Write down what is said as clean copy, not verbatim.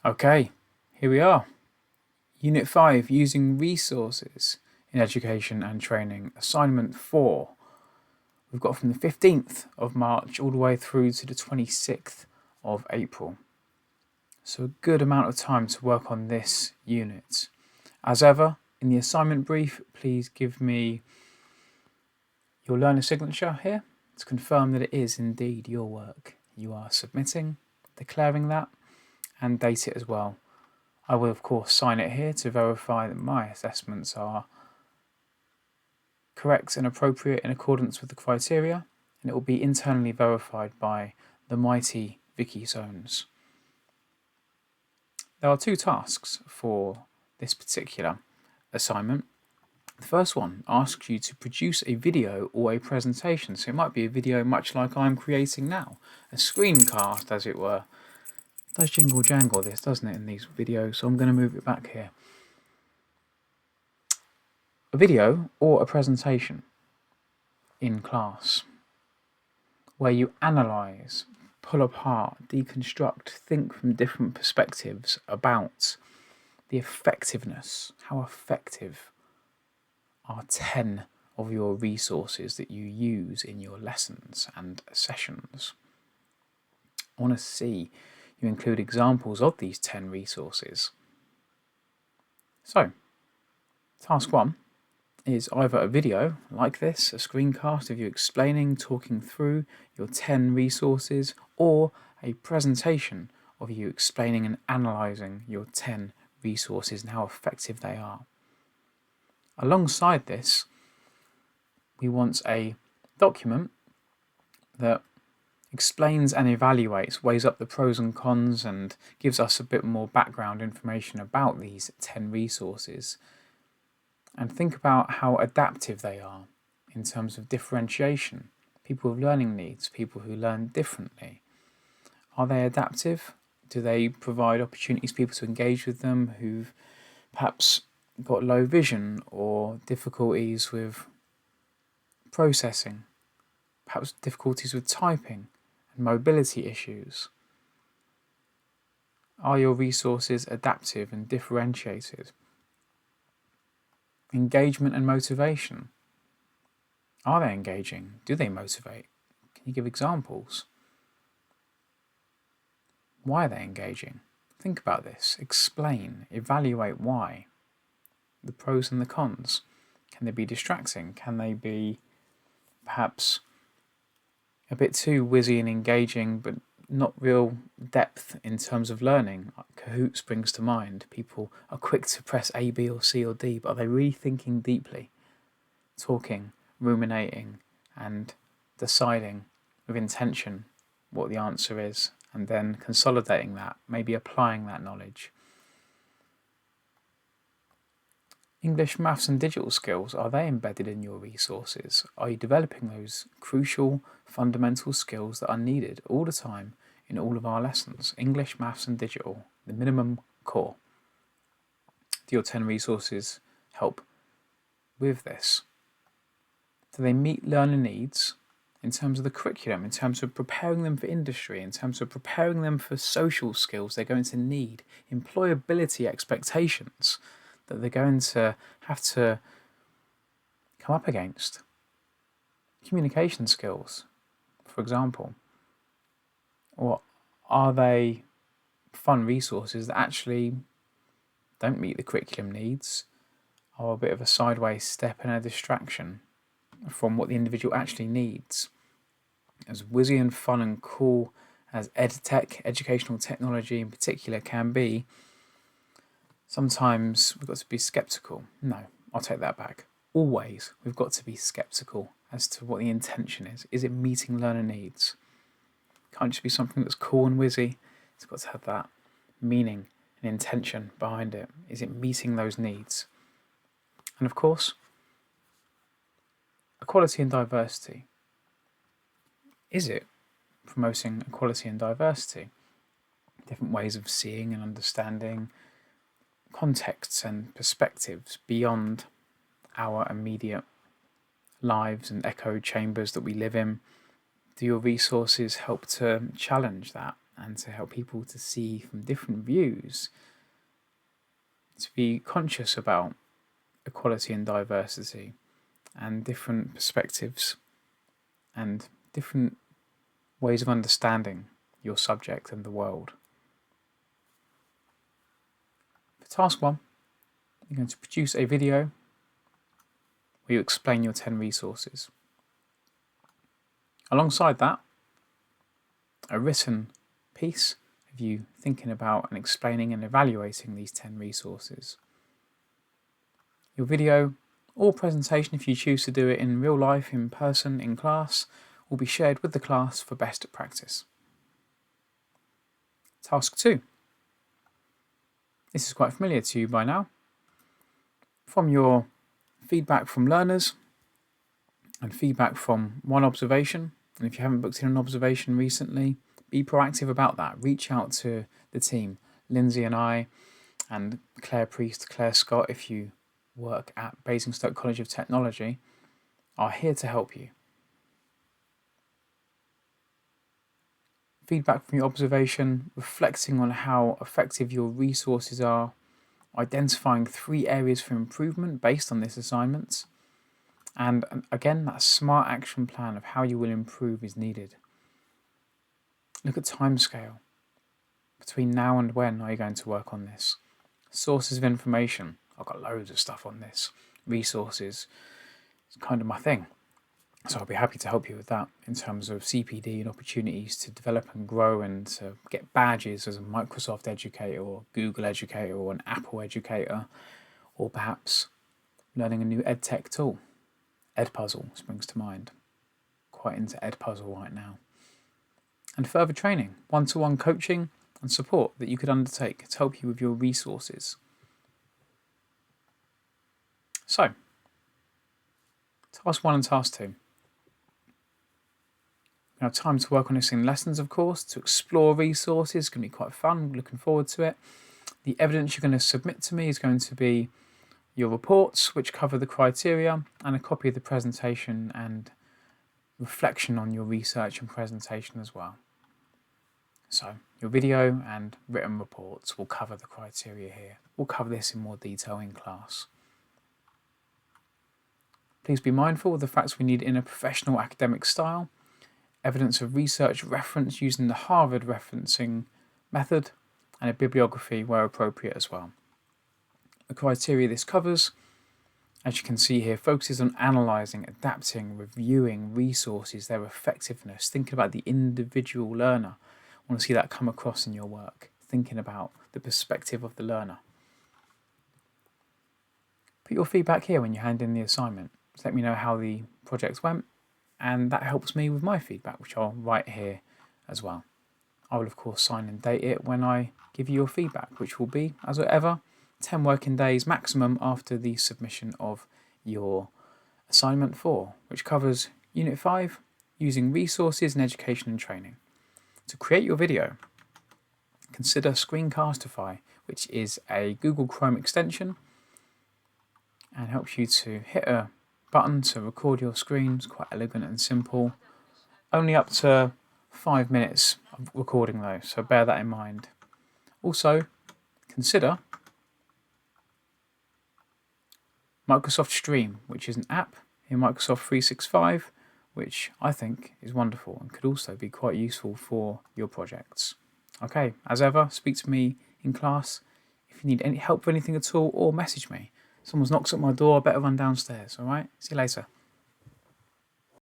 Okay, here we are. Unit 5, Using Resources in Education and Training, Assignment 4. We've got from the 15th of March all the way through to the 26th of April. So a good amount of time to work on this unit. As ever, in the assignment brief, please give me your learner signature here to confirm that it is indeed your work you are submitting, declaring that, and date it as well. I will of course sign it here to verify that my assessments are correct and appropriate in accordance with the criteria, and it will be internally verified by the mighty Vicky Zones. There are two tasks for this particular assignment. The first one asks you to produce a video or a presentation, so it might be a video much like I'm creating now, a screencast as it were. It does jingle jangle this, doesn't it, in these videos, so I'm going to move it back here. A video or a presentation in class where you analyse, pull apart, deconstruct, think from different perspectives about the effectiveness, how effective are 10 of your resources that you use in your lessons and sessions. I want to see you include examples of these 10 resources. So, task 1 is either a video like this, a screencast of you explaining, talking through your 10 resources, or a presentation of you explaining and analysing your 10 resources and how effective they are. Alongside this, we want a document that explains and evaluates, weighs up the pros and cons, and gives us a bit more background information about these 10 resources. And think about how adaptive they are in terms of differentiation. People with learning needs, people who learn differently. Are they adaptive? Do they provide opportunities for people to engage with them who've perhaps got low vision or difficulties with processing, perhaps difficulties with typing and mobility issues? Are your resources adaptive and differentiated? Engagement and motivation. Are they engaging? Do they motivate? Can you give examples? Why are they engaging? Think about this. Explain. Evaluate why. The pros and the cons. Can they be distracting? Can they be perhaps a bit too whizzy and engaging, but not real depth in terms of learning? Kahoots brings to mind. People are quick to press A, B, or C, or D, but are they really thinking deeply? Talking, ruminating, and deciding with intention what the answer is, and then consolidating that, maybe applying that knowledge. English, maths and digital skills, are they embedded in your resources? Are you developing those crucial fundamental skills that are needed all the time in all of our lessons? English, maths and digital, the minimum core. Do your 10 resources help with this? Do they meet learner needs in terms of the curriculum, in terms of preparing them for industry, in terms of preparing them for social skills they're going to need, employability expectations that they're going to have to come up against, communication skills, for example? Or are they fun resources that actually don't meet the curriculum needs, are a bit of a sideways step and a distraction from what the individual actually needs? As whizzy and fun and cool as EdTech, educational technology in particular, can be, sometimes we've got to be sceptical. No, I'll take that back. Always we've got to be sceptical as to what the intention is. Is it meeting learner needs? Can't just be something that's cool and whizzy. It's got to have that meaning and intention behind it. Is it meeting those needs? And of course, equality and diversity. Is it promoting equality and diversity? Different ways of seeing and understanding contexts and perspectives beyond our immediate lives and echo chambers that we live in. Do your resources help to challenge that and to help people to see from different views, to be conscious about equality and diversity and different perspectives and different ways of understanding your subject and the world. For task 1, you're going to produce a video where you explain your 10 resources. Alongside that, a written piece of you thinking about and explaining and evaluating these 10 resources. Your video or presentation, if you choose to do it in real life, in person, in class, will be shared with the class for best practice. Task 2. This is quite familiar to you by now. From your feedback from learners and feedback from one observation, and if you haven't booked in an observation recently, be proactive about that. Reach out to the team, Lindsay and I, and Claire Priest, Claire Scott, if you work at Basingstoke College of Technology, are here to help you. Feedback from your observation, reflecting on how effective your resources are, identifying 3 areas for improvement based on this assignment, and again, that smart action plan of how you will improve is needed. Look at timescale. Between now and when are you going to work on this? Sources of information. I've got loads of stuff on this. Resources. It's kind of my thing. So I'll be happy to help you with that in terms of CPD and opportunities to develop and grow and to get badges as a Microsoft educator or Google educator or an Apple educator, or perhaps learning a new EdTech tool. Edpuzzle springs to mind. Quite into Edpuzzle right now. And further training, one-to-one coaching and support that you could undertake to help you with your resources. So, task 1 and task 2. You have time to work on this in lessons, of course, to explore resources. It's going to be quite fun, looking forward to it. The evidence you're going to submit to me is going to be your reports, which cover the criteria, and a copy of the presentation and reflection on your research and presentation as well. So, your video and written reports will cover the criteria here. We'll cover this in more detail in class. Please be mindful of the facts we need in a professional academic style, evidence of research reference using the Harvard referencing method, and a bibliography where appropriate as well. The criteria this covers, as you can see here, focuses on analysing, adapting, reviewing resources, their effectiveness, thinking about the individual learner. I want to see that come across in your work, thinking about the perspective of the learner. Put your feedback here when you hand in the assignment. Just let me know how the project went, and that helps me with my feedback, which I'll write here as well. I will of course sign and date it when I give you your feedback, which will be, as ever, 10 working days maximum after the submission of your assignment 4, which covers Unit 5, using resources in education and training. To create your video, consider Screencastify, which is a Google Chrome extension and helps you to hit a button to record your screen. It's quite elegant and simple. Only up to 5 minutes of recording though, so bear that in mind. Also, consider Microsoft Stream, which is an app in Microsoft 365, which I think is wonderful and could also be quite useful for your projects. Okay, as ever, speak to me in class if you need any help with anything at all, or message me. Someone's knocks at my door, I better run downstairs, alright? See you later.